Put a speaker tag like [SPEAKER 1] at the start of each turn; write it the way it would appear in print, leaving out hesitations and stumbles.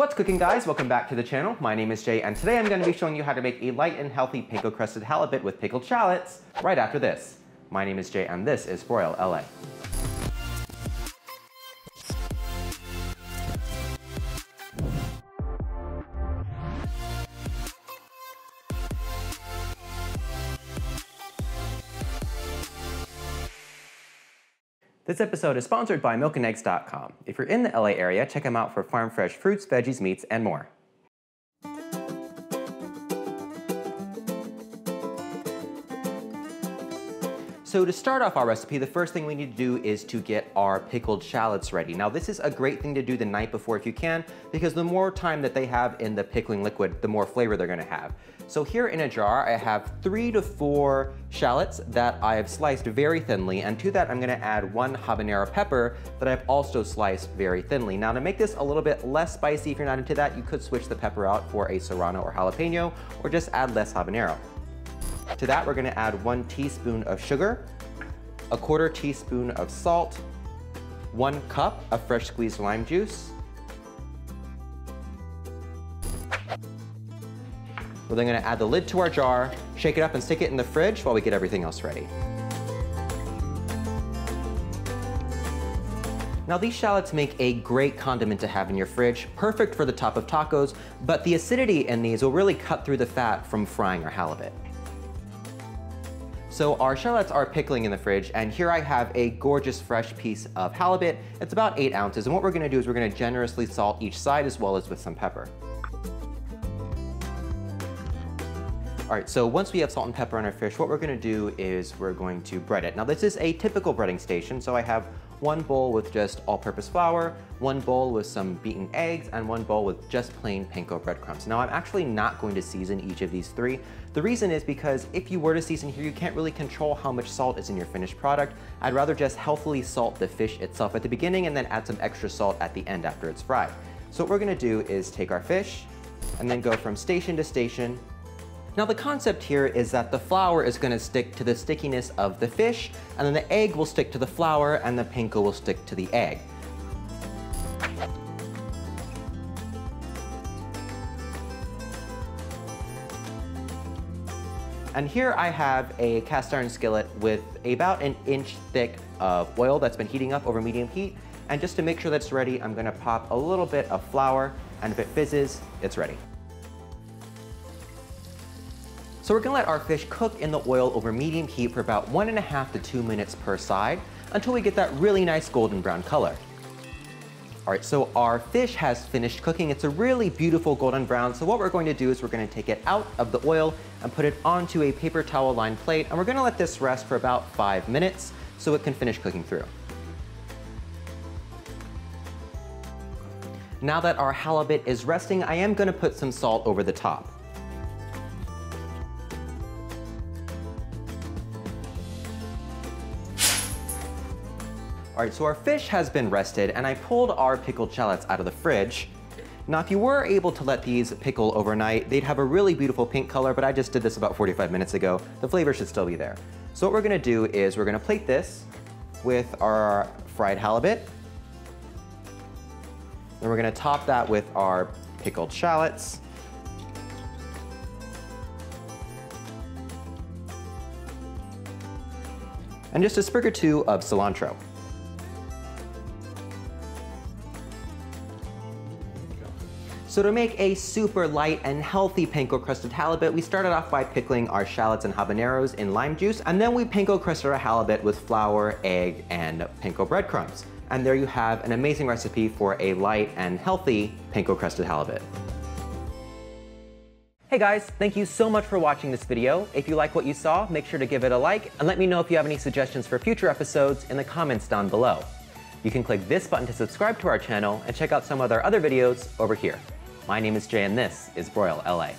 [SPEAKER 1] What's cooking, guys? Welcome back to the channel. My name is Jay, and today I'm going to be showing you how to make a light and healthy Panko Crusted Halibut with pickled shallots right after this. My name is Jay, and this is BROIL LA. This episode is sponsored by milkandeggs.com. If you're in the LA area, check them out for farm fresh fruits, veggies, meats, and more. So to start off our recipe, the first thing we need to do is to get our pickled shallots ready. Now this is a great thing to do the night before if you can, because the more time that they have in the pickling liquid, the more flavor they're gonna have. So here in a jar, I have 3 to 4 shallots that I have sliced very thinly, and to that I'm gonna add 1 habanero pepper that I've also sliced very thinly. Now to make this a little bit less spicy, if you're not into that, you could switch the pepper out for a serrano or jalapeno, or just add less habanero. To that, we're gonna add 1 teaspoon of sugar, a 1/4 teaspoon of salt, 1 cup of fresh squeezed lime juice. We're then gonna add the lid to our jar, shake it up and stick it in the fridge while we get everything else ready. Now these shallots make a great condiment to have in your fridge, perfect for the top of tacos, but the acidity in these will really cut through the fat from frying our halibut. So our shallots are pickling in the fridge, and here I have a gorgeous fresh piece of halibut. It's about 8 ounces, and what we're gonna do is we're gonna generously salt each side as well as with some pepper. All right, so once we have salt and pepper on our fish, what we're gonna do is we're going to bread it. Now this is a typical breading station, so I have 1 bowl with just all-purpose flour, 1 bowl with some beaten eggs, and 1 bowl with just plain panko breadcrumbs. Now I'm actually not going to season each of these 3. The reason is because if you were to season here, you can't really control how much salt is in your finished product. I'd rather just healthily salt the fish itself at the beginning and then add some extra salt at the end after it's fried. So what we're gonna do is take our fish and then go from station to station. Now the concept here is that the flour is gonna stick to the stickiness of the fish, and then the egg will stick to the flour, and the panko will stick to the egg. And here I have a cast iron skillet with about 1 inch thick of oil that's been heating up over medium heat. And just to make sure that's ready, I'm gonna pop a little bit of flour, and if it fizzes, it's ready. So we're gonna let our fish cook in the oil over medium heat for about 1.5 to 2 minutes per side until we get that really nice golden brown color. All right, so our fish has finished cooking. It's a really beautiful golden brown. So what we're going to do is we're gonna take it out of the oil and put it onto a paper towel lined plate, and we're gonna let this rest for about 5 minutes so it can finish cooking through. Now that our halibut is resting, I am gonna put some salt over the top. All right, so our fish has been rested, and I pulled our pickled shallots out of the fridge. Now, if you were able to let these pickle overnight, they'd have a really beautiful pink color, but I just did this about 45 minutes ago. The flavor should still be there. So what we're gonna do is we're gonna plate this with our fried halibut. Then we're gonna top that with our pickled shallots. And just a sprig or 2 of cilantro. So to make a super light and healthy panko crusted halibut, we started off by pickling our shallots and habaneros in lime juice, and then we panko crusted our halibut with flour, egg, and panko breadcrumbs. And there you have an amazing recipe for a light and healthy panko crusted halibut. Hey guys, thank you so much for watching this video. If you like what you saw, make sure to give it a like, and let me know if you have any suggestions for future episodes in the comments down below. You can click this button to subscribe to our channel and check out some of our other videos over here. My name is Jay, and this is BROIL LA.